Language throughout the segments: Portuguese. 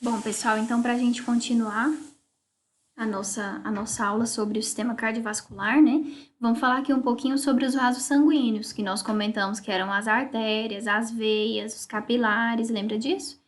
Bom, pessoal, então para a gente continuar a nossa aula sobre o sistema cardiovascular, né? Vamos falar aqui um pouquinho sobre os vasos sanguíneos, que nós comentamos que eram as artérias, as veias, os capilares, lembra disso?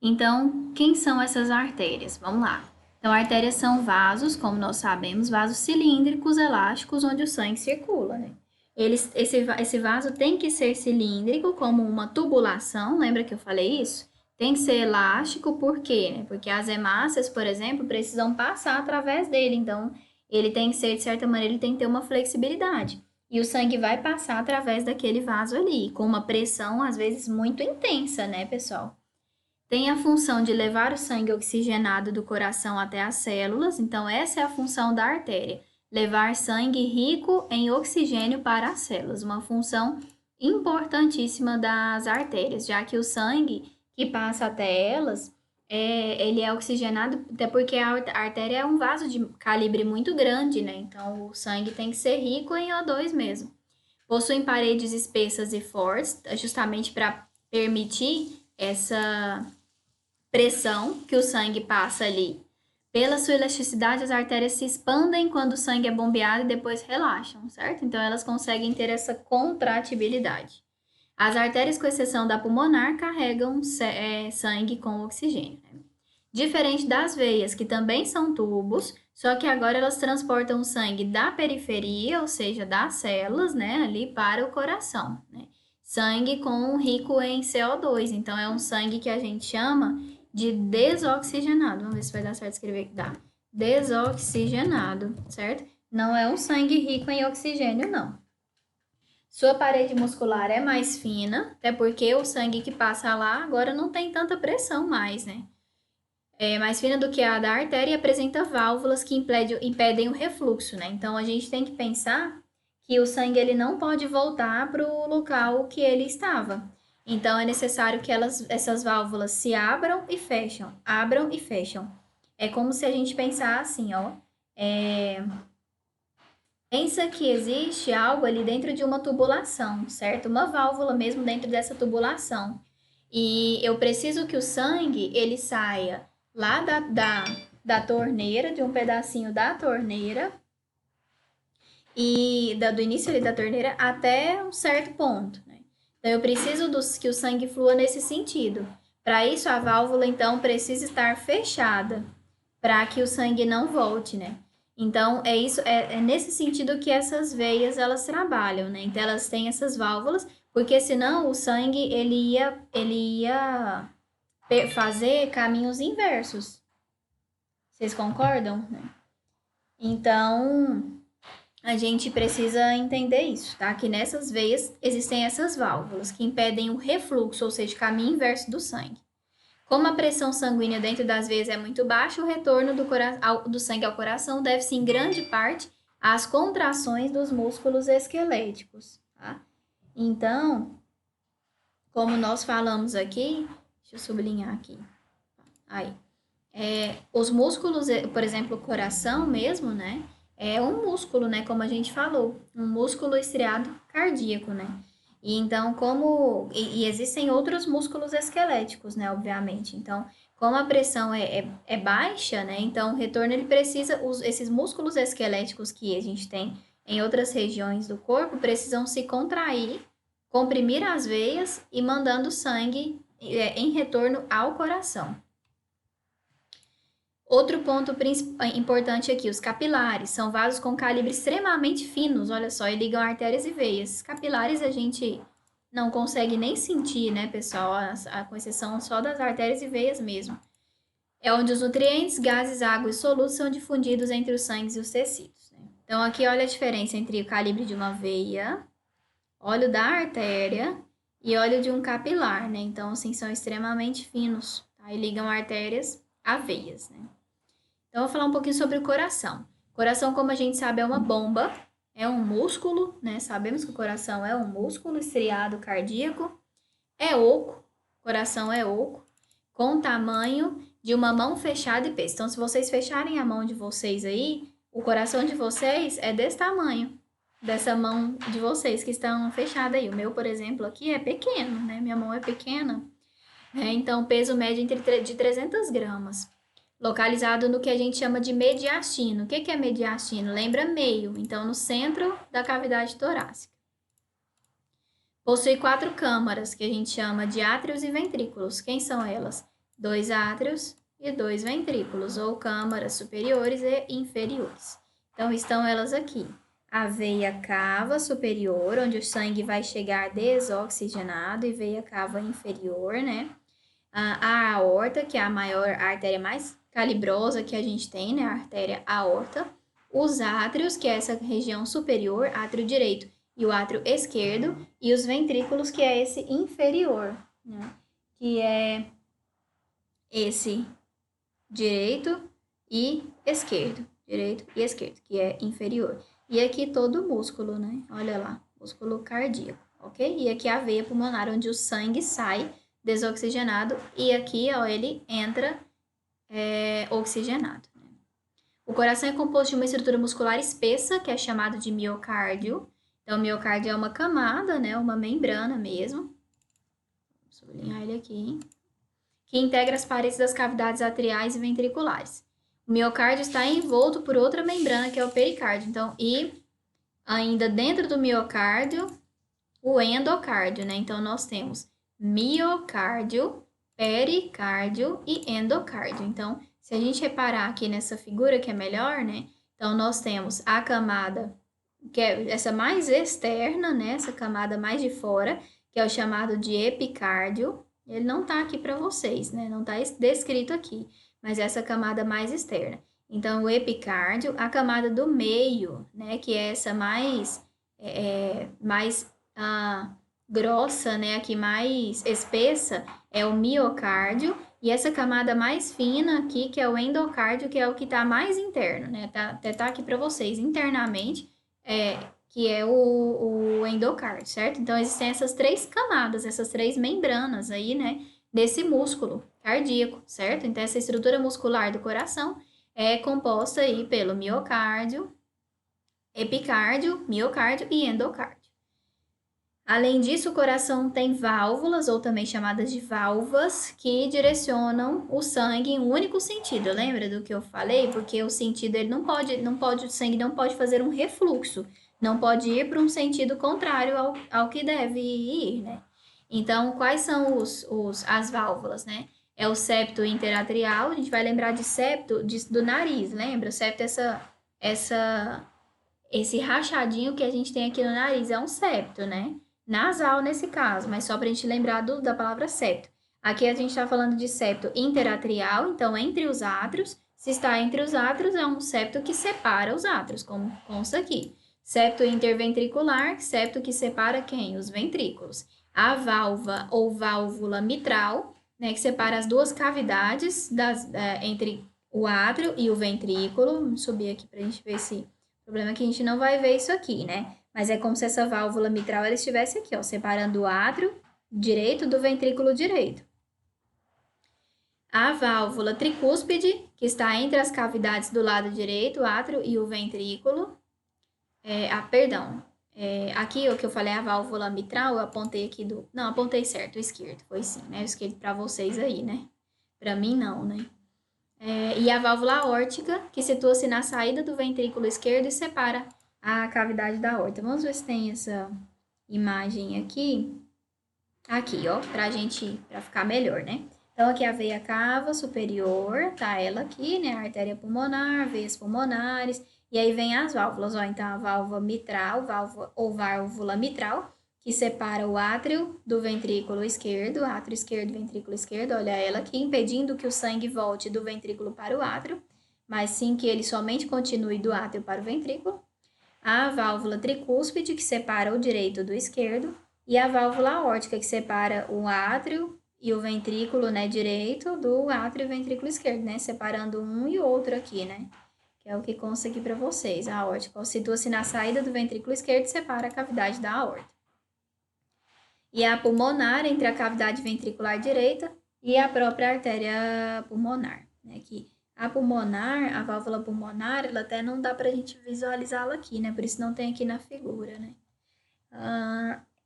Então, quem são essas artérias? Vamos lá. Então, artérias são vasos, como nós sabemos, vasos cilíndricos, elásticos, onde o sangue circula, né? Esse vaso tem que ser cilíndrico, como uma tubulação, lembra que eu falei isso? Tem que ser elástico, por quê? Né? Porque as hemácias, por exemplo, precisam passar através dele, então ele tem que ser, de certa maneira, ele tem que ter uma flexibilidade. E o sangue vai passar através daquele vaso ali, com uma pressão, às vezes, muito intensa, né, pessoal? Tem a função de levar o sangue oxigenado do coração até as células, então essa é a função da artéria, levar sangue rico em oxigênio para as células, uma função importantíssima das artérias, já que o sangue que passa até elas, ele é oxigenado, até porque a artéria é um vaso de calibre muito grande, né? Então o sangue tem que ser rico em O2 mesmo. Possuem paredes espessas e fortes, justamente para permitir essa pressão que o sangue passa ali. Pela sua elasticidade, as artérias se expandem quando o sangue é bombeado e depois relaxam, certo? Então, elas conseguem ter essa contratibilidade. As artérias, com exceção da pulmonar, carregam sangue com oxigênio. Né? Diferente das veias, que também são tubos, só que agora elas transportam o sangue da periferia, ou seja, das células, né, ali para o coração. Né? Sangue com rico em CO2, então é um sangue que a gente chama de desoxigenado. Vamos ver se vai dar certo escrever que dá. Desoxigenado, certo? Não é um sangue rico em oxigênio, não. Sua parede muscular é mais fina, até porque o sangue que passa lá agora não tem tanta pressão mais, né? É mais fina do que a da artéria e apresenta válvulas que impedem o refluxo, né? Então a gente tem que pensar que o sangue ele não pode voltar para o local que ele estava. Então é necessário que essas válvulas se abram e fecham. É como se a gente pensar assim, ó. Pensa que existe algo ali dentro de uma tubulação, certo? Uma válvula mesmo dentro dessa tubulação. E eu preciso que o sangue ele saia lá da torneira, de um pedacinho da torneira, e do início ali da torneira até um certo ponto, né? Então eu preciso que o sangue flua nesse sentido. Para isso, a válvula então precisa estar fechada para que o sangue não volte, né? Então é nesse sentido que essas veias elas trabalham, né? Então elas têm essas válvulas, porque senão o sangue ele ia fazer caminhos inversos. Vocês concordam? Né? Então a gente precisa entender isso, tá? Que nessas veias existem essas válvulas que impedem o refluxo, ou seja, o caminho inverso do sangue. Como a pressão sanguínea dentro das veias é muito baixa, o retorno do sangue ao coração deve-se em grande parte às contrações dos músculos esqueléticos, tá? Então, como nós falamos aqui, deixa eu sublinhar aqui. Aí, os músculos, por exemplo, o coração mesmo, né? É um músculo, né? Como a gente falou, um músculo estriado cardíaco, né? E então, e existem outros músculos esqueléticos, né? Obviamente. Então, como a pressão é baixa, né? Então, o retorno ele precisa, esses músculos esqueléticos que a gente tem em outras regiões do corpo precisam se contrair, comprimir as veias e mandando sangue em retorno ao coração. Outro ponto importante aqui, os capilares. São vasos com calibre extremamente finos, olha só, e ligam artérias e veias. Capilares a gente não consegue nem sentir, né, pessoal? Com exceção só das artérias e veias mesmo. É onde os nutrientes, gases, água e solutos são difundidos entre os sangues e os tecidos. Né? Então, aqui olha a diferença entre o calibre de uma veia, óleo da artéria e óleo de um capilar, né? Então, assim, são extremamente finos, tá? E ligam artérias a veias, né? Então, eu vou falar um pouquinho sobre o coração. O coração, como a gente sabe, é uma bomba, é um músculo, né? Sabemos que o coração é um músculo estriado cardíaco, é oco, o coração é oco, com tamanho de uma mão fechada e peso. Então, se vocês fecharem a mão de vocês aí, o coração de vocês é desse tamanho, dessa mão de vocês que estão fechada aí. O meu, por exemplo, aqui é pequeno, né? Minha mão é pequena. Então, peso médio de 300 gramas. Localizado no que a gente chama de mediastino. O que é mediastino? Lembra meio, então no centro da cavidade torácica. Possui 4 câmaras, que a gente chama de átrios e ventrículos. Quem são elas? 2 átrios e 2 ventrículos, ou câmaras superiores e inferiores. Então, estão elas aqui. A veia cava superior, onde o sangue vai chegar desoxigenado, e veia cava inferior, né? A aorta, que é a maior, a artéria mais calibrosa que a gente tem, né? A artéria aorta. Os átrios, que é essa região superior, átrio direito e o átrio esquerdo. E os ventrículos, que é esse inferior, né? Que é esse direito e esquerdo. Direito e esquerdo, que é inferior. E aqui todo o músculo, né? Olha lá, músculo cardíaco, ok? E aqui a veia pulmonar, onde o sangue sai desoxigenado, e aqui, ó, ele entra oxigenado. Né? O coração é composto de uma estrutura muscular espessa, que é chamado de miocárdio. Então, o miocárdio é uma camada, né, uma membrana mesmo. Vou sublinhar ele aqui. Que integra as paredes das cavidades atriais e ventriculares. O miocárdio está envolto por outra membrana, que é o pericárdio. Então, e ainda dentro do miocárdio, o endocárdio, né? Então, nós temos miocárdio, pericárdio e endocárdio. Então, se a gente reparar aqui nessa figura que é melhor, né? Então, nós temos a camada, que é essa mais externa, né? Essa camada mais de fora, que é o chamado de epicárdio. Ele não tá aqui para vocês, né? Não tá descrito aqui, mas essa camada mais externa. Então, o epicárdio, a camada do meio, né? Que é essa mais grossa, né, aqui mais espessa, é o miocárdio, e essa camada mais fina aqui, que é o endocárdio, que é o que está mais interno, né, até tá aqui para vocês, internamente, que é o endocárdio, certo? Então, existem essas 3 camadas, essas 3 membranas aí, né, desse músculo cardíaco, certo? Então, essa estrutura muscular do coração é composta aí pelo miocárdio, epicárdio, miocárdio e endocárdio. Além disso, o coração tem válvulas, ou também chamadas de valvas, que direcionam o sangue em um único sentido. Lembra do que eu falei? Porque o sentido ele não pode, o sangue não pode fazer um refluxo, não pode ir para um sentido contrário ao que deve ir, né? Então, quais são as válvulas, né? É o septo interatrial, a gente vai lembrar de septo do nariz, lembra? O septo é esse rachadinho que a gente tem aqui no nariz, é um septo, né? Nasal nesse caso, mas só para a gente lembrar da palavra septo. Aqui a gente está falando de septo interatrial, então entre os átrios. Se está entre os átrios, é um septo que separa os átrios, como consta aqui. Septo interventricular, septo que separa quem? Os ventrículos. A válvula ou válvula mitral, né, que separa as duas cavidades entre o átrio e o ventrículo. Vamos subir aqui para a gente ver se... O problema é que a gente não vai ver isso aqui, né? Mas é como se essa válvula mitral ela estivesse aqui, ó, separando o átrio direito do ventrículo direito. A válvula tricúspide, que está entre as cavidades do lado direito, o átrio e o ventrículo. Aqui o que eu falei, a válvula mitral, eu apontei aqui Não, apontei certo, o esquerdo, foi sim, né? O esquerdo para vocês aí, né? Para mim não, né? E a válvula aórtica, que situa-se na saída do ventrículo esquerdo e separa a cavidade da aorta. Vamos ver se tem essa imagem aqui. Aqui, ó, pra ficar melhor, né? Então, aqui a veia cava superior, tá ela aqui, né? A artéria pulmonar, veias pulmonares, e aí vem as válvulas, ó. Então, a válvula mitral, válvula mitral, que separa o átrio do ventrículo esquerdo, átrio esquerdo, ventrículo esquerdo, olha ela aqui, impedindo que o sangue volte do ventrículo para o átrio, mas sim que ele somente continue do átrio para o ventrículo. A válvula tricúspide, que separa o direito do esquerdo, e a válvula aórtica, que separa o átrio e o ventrículo, né, direito do átrio e ventrículo esquerdo, né, separando um e outro aqui, né, que é o que consta aqui para vocês. A aórtica situa-se na saída do ventrículo esquerdo e separa a cavidade da aorta. E a pulmonar, entre a cavidade ventricular direita e a própria artéria pulmonar, né, que a pulmonar, a válvula pulmonar, ela até não dá pra gente visualizá-la aqui, né, por isso não tem aqui na figura, né.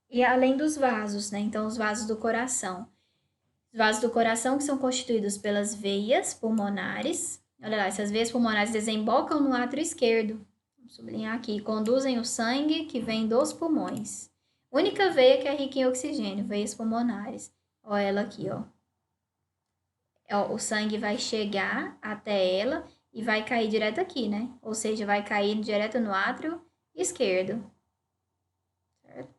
E além dos vasos, né? Então, os vasos do coração Os vasos do coração que são constituídos pelas veias pulmonares. Olha lá, essas veias pulmonares desembocam no átrio esquerdo. Vamos sublinhar aqui. Conduzem o sangue que vem dos pulmões. Única veia que é rica em oxigênio, veias pulmonares. Olha ela aqui, ó. O sangue vai chegar até ela e vai cair direto aqui, né? Ou seja, vai cair direto no átrio esquerdo. Certo?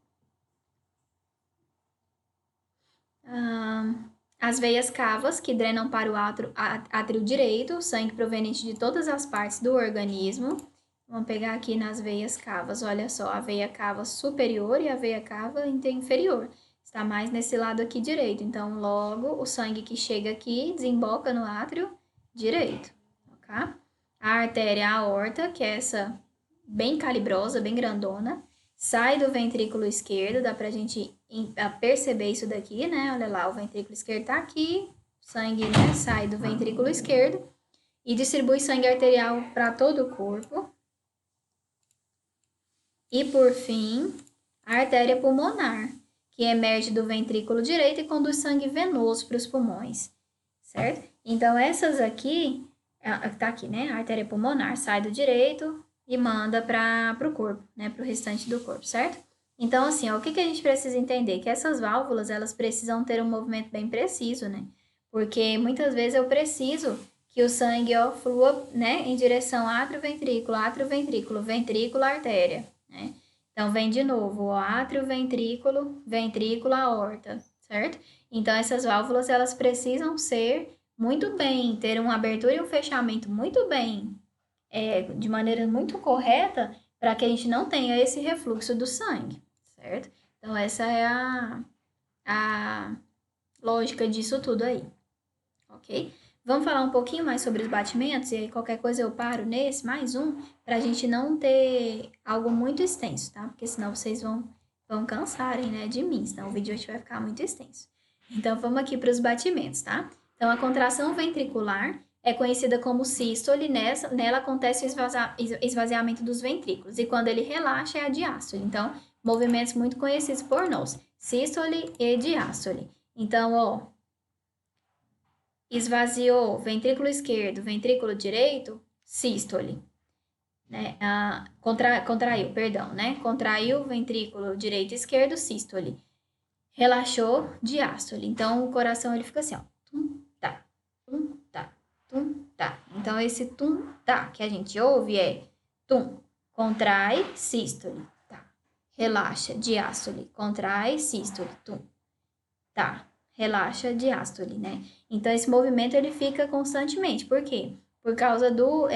As veias cavas, que drenam para o átrio direito, o sangue proveniente de todas as partes do organismo. Vamos pegar aqui nas veias cavas, olha só, a veia cava superior e a veia cava inferior. Está mais nesse lado aqui direito, então logo o sangue que chega aqui desemboca no átrio direito, ok? A artéria aorta, que é essa bem calibrosa, bem grandona, sai do ventrículo esquerdo, dá pra gente perceber isso daqui, né? Olha lá, o ventrículo esquerdo tá aqui, o sangue, né, sai do ventrículo esquerdo e distribui sangue arterial para todo o corpo. E por fim, a artéria pulmonar, que emerge do ventrículo direito e conduz sangue venoso para os pulmões, certo? Então, essas aqui, tá aqui, né? A artéria pulmonar sai do direito e manda para o corpo, né? Para o restante do corpo, certo? Então, assim, ó, o que a gente precisa entender? Que essas válvulas, elas precisam ter um movimento bem preciso, né? Porque muitas vezes eu preciso que o sangue, ó, flua, né? Em direção átrio, ventrículo, ventrículo, artéria, né? Então, vem de novo, ó, átrio, ventrículo, aorta, certo? Então, essas válvulas, elas precisam ser muito bem, ter uma abertura e um fechamento muito bem, de maneira muito correta, para que a gente não tenha esse refluxo do sangue, certo? Então, essa é a lógica disso tudo aí, ok? Vamos falar um pouquinho mais sobre os batimentos, e aí qualquer coisa eu paro nesse, mais um, para a gente não ter algo muito extenso, tá? Porque senão vocês vão cansarem, né, de mim, senão o vídeo hoje vai ficar muito extenso. Então, vamos aqui para os batimentos, tá? Então, a contração ventricular é conhecida como sístole, nela acontece o esvaziamento dos ventrículos, e quando ele relaxa é a diástole. Então, movimentos muito conhecidos por nós, sístole e diástole. Então, ó, esvaziou ventrículo esquerdo, ventrículo direito, sístole, né? Contraiu, perdão, né? Contraiu ventrículo direito e esquerdo, sístole. Relaxou, diástole. Então, o coração ele fica assim, ó, tum, tá, tum, tá, tum, tá. Então, esse tum, tá, que a gente ouve é tum, contrai, sístole, tá. Relaxa, diástole, contrai, sístole, tum, tá. Relaxa, diástole, né? Então, esse movimento ele fica constantemente. Por quê? Por causa do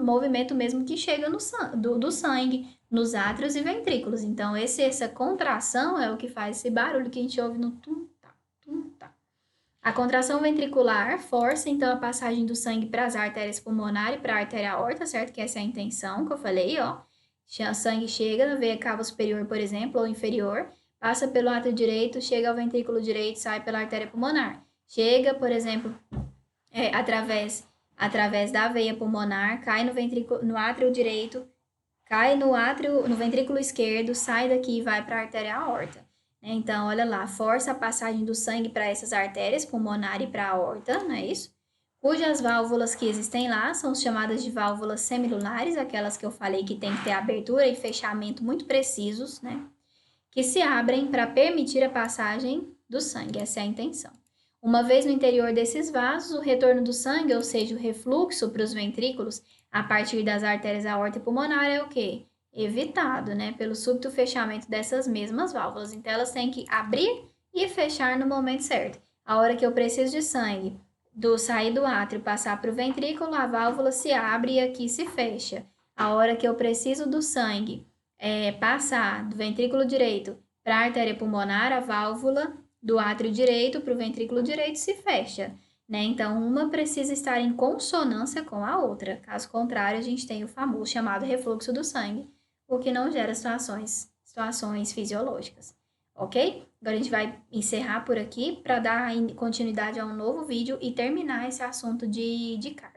movimento mesmo que chega do sangue nos átrios e ventrículos. Então, essa contração é o que faz esse barulho que a gente ouve no tum-tá, tum-tá. A contração ventricular força, então, a passagem do sangue para as artérias pulmonares e para a artéria aorta, certo? Que essa é a intenção que eu falei, ó. O sangue chega na veia cava superior, por exemplo, ou inferior, passa pelo átrio direito, chega ao ventrículo direito, sai pela artéria pulmonar. Chega, por exemplo, através da veia pulmonar, cai no átrio direito, cai no ventrículo esquerdo, sai daqui e vai para a artéria aorta. Então, olha lá, força a passagem do sangue para essas artérias, pulmonar e para a aorta, não é isso? Cujas válvulas que existem lá são chamadas de válvulas semilulares, aquelas que eu falei que tem que ter abertura e fechamento muito precisos, né? Que se abrem para permitir a passagem do sangue, essa é a intenção. Uma vez no interior desses vasos, o retorno do sangue, ou seja, o refluxo para os ventrículos, a partir das artérias aorta e pulmonar, é o quê? Evitado, né? Pelo súbito fechamento dessas mesmas válvulas. Então, elas têm que abrir e fechar no momento certo. A hora que eu preciso de sangue, sair do átrio, passar para o ventrículo, a válvula se abre e aqui se fecha. A hora que eu preciso do sangue, passar do ventrículo direito para a artéria pulmonar, a válvula do átrio direito para o ventrículo direito se fecha, né? Então, uma precisa estar em consonância com a outra. Caso contrário, a gente tem o famoso chamado refluxo do sangue, o que não gera situações fisiológicas, ok? Agora a gente vai encerrar por aqui para dar continuidade a um novo vídeo e terminar esse assunto de cardio.